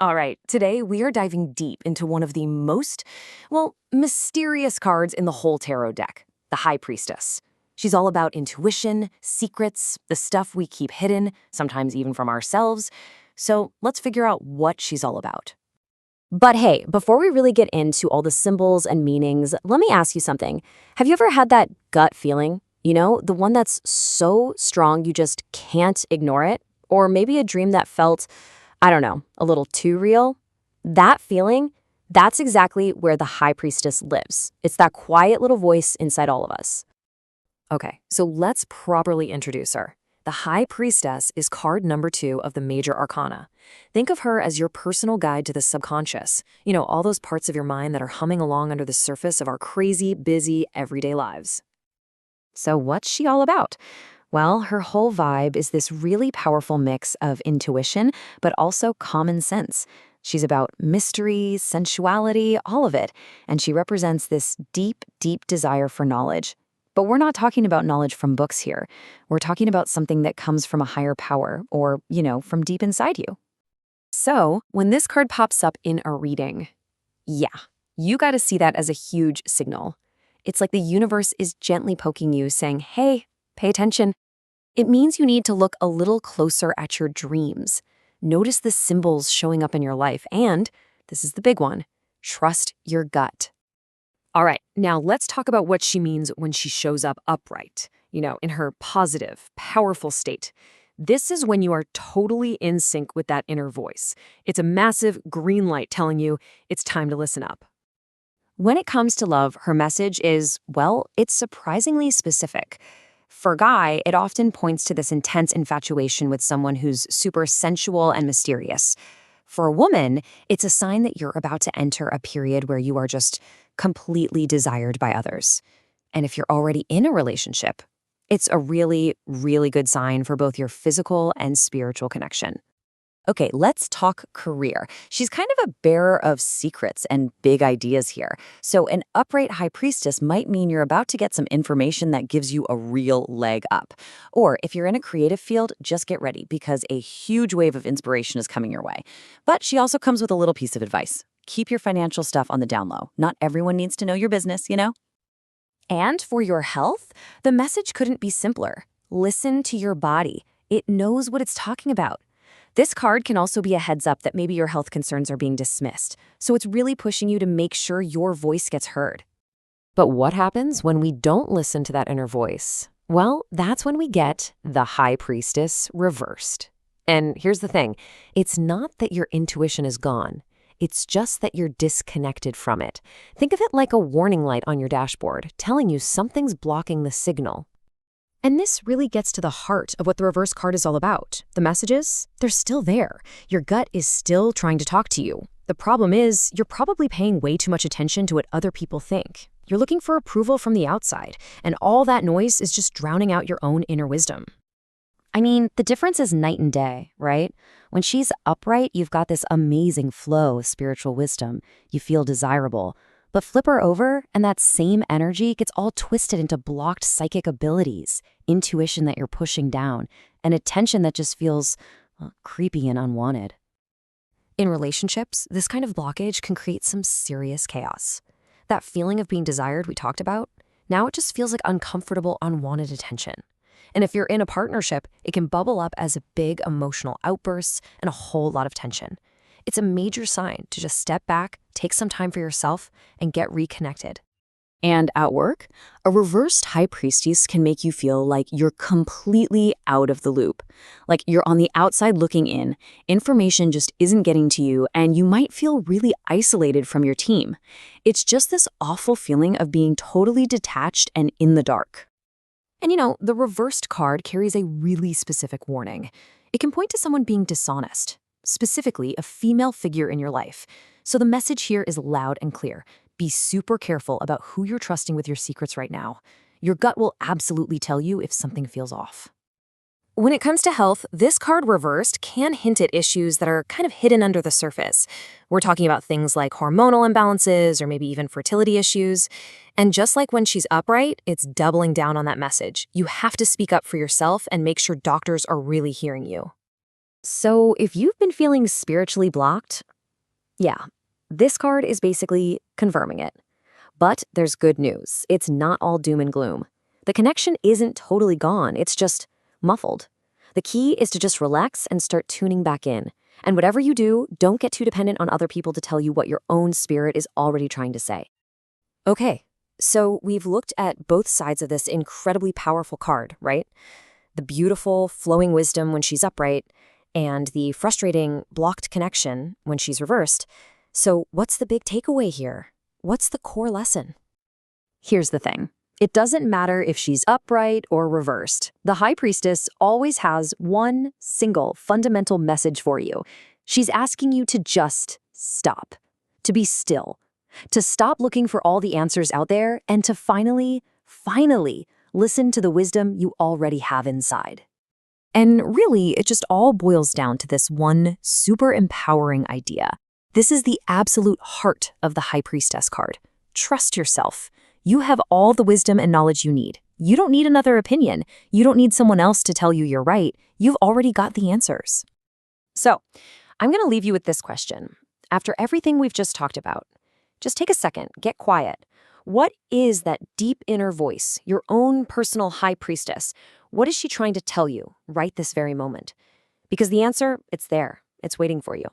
All right, today we are diving deep into one of the most, mysterious cards in the whole tarot deck, the High Priestess. She's all about intuition, secrets, the stuff we keep hidden, sometimes even from ourselves. So let's figure out what she's all about. But hey, before we really get into all the symbols and meanings, let me ask you something. Have you ever had that gut feeling? The one that's so strong you just can't ignore it? Or maybe a dream that felt, I don't know, a little too real? That feeling, that's exactly where the High Priestess lives. It's that quiet little voice inside all of us. Okay, so let's properly introduce her. The High Priestess is card number 2 of the Major Arcana. Think of her as your personal guide to the subconscious. All those parts of your mind that are humming along under the surface of our crazy, busy, everyday lives. So what's she all about? Well, her whole vibe is this really powerful mix of intuition, but also common sense. She's about mystery, sensuality, all of it, and she represents this deep, deep desire for knowledge. But we're not talking about knowledge from books here. We're talking about something that comes from a higher power or, from deep inside you. So, when this card pops up in a reading, you got to see that as a huge signal. It's like the universe is gently poking you, saying, hey, pay attention. It means you need to look a little closer at your dreams. Notice the symbols showing up in your life, and, this is the big one, trust your gut. All right, now let's talk about what she means when she shows up upright, in her positive, powerful state. This is when you are totally in sync with that inner voice. It's a massive green light telling you it's time to listen up. When it comes to love, her message is, it's surprisingly specific. For Guy, it often points to this intense infatuation with someone who's super sensual and mysterious. For a woman, it's a sign that you're about to enter a period where you are just completely desired by others. And if you're already in a relationship, it's a really, really good sign for both your physical and spiritual connection. Okay, let's talk career. She's kind of a bearer of secrets and big ideas here. So an upright high priestess might mean you're about to get some information that gives you a real leg up. Or if you're in a creative field, just get ready because a huge wave of inspiration is coming your way. But she also comes with a little piece of advice. Keep your financial stuff on the down low. Not everyone needs to know your business, And for your health, the message couldn't be simpler. Listen to your body. It knows what it's talking about. This card can also be a heads up that maybe your health concerns are being dismissed, so it's really pushing you to make sure your voice gets heard. But what happens when we don't listen to that inner voice? Well, that's when we get the High Priestess reversed. And here's the thing, it's not that your intuition is gone. It's just that you're disconnected from it. Think of it like a warning light on your dashboard, telling you something's blocking the signal. And this really gets to the heart of what the reverse card is all about. The messages, they're still there. Your gut is still trying to talk to you. The problem is, you're probably paying way too much attention to what other people think. You're looking for approval from the outside, and all that noise is just drowning out your own inner wisdom. I mean, the difference is night and day, right? When she's upright, you've got this amazing flow of spiritual wisdom. You feel desirable. But flip her over, and that same energy gets all twisted into blocked psychic abilities, intuition that you're pushing down, and attention that just feels creepy and unwanted. In relationships, this kind of blockage can create some serious chaos. That feeling of being desired we talked about, now it just feels like uncomfortable, unwanted attention. And if you're in a partnership, it can bubble up as a big emotional outbursts and a whole lot of tension. It's a major sign to just step back, take some time for yourself, and get reconnected. And at work, a reversed high priestess can make you feel like you're completely out of the loop. Like you're on the outside looking in, information just isn't getting to you, and you might feel really isolated from your team. It's just this awful feeling of being totally detached and in the dark. And the reversed card carries a really specific warning. It can point to someone being dishonest, specifically a female figure in your life. So the message here is loud and clear. Be super careful about who you're trusting with your secrets right now. Your gut will absolutely tell you if something feels off. When it comes to health, this card reversed can hint at issues that are kind of hidden under the surface. We're talking about things like hormonal imbalances or maybe even fertility issues. And just like when she's upright, it's doubling down on that message. You have to speak up for yourself and make sure doctors are really hearing you. So if you've been feeling spiritually blocked, yeah, this card is basically confirming it. But there's good news. It's not all doom and gloom. The connection isn't totally gone, it's just muffled. The key is to just relax and start tuning back in. And whatever you do, don't get too dependent on other people to tell you what your own spirit is already trying to say. Okay, so we've looked at both sides of this incredibly powerful card, right? The beautiful, flowing wisdom when she's upright, and the frustrating, blocked connection when she's reversed. So what's the big takeaway here? What's the core lesson? Here's the thing. It doesn't matter if she's upright or reversed. The High Priestess always has one single fundamental message for you. She's asking you to just stop, to be still, to stop looking for all the answers out there, and to finally listen to the wisdom you already have inside. And really, it just all boils down to this one super empowering idea. This is the absolute heart of the High Priestess card. Trust yourself. You have all the wisdom and knowledge you need. You don't need another opinion. You don't need someone else to tell you you're right. You've already got the answers. So, I'm going to leave you with this question. After everything we've just talked about, just take a second, get quiet. What is that deep inner voice, your own personal High Priestess? What is she trying to tell you right this very moment? Because the answer, it's there. It's waiting for you.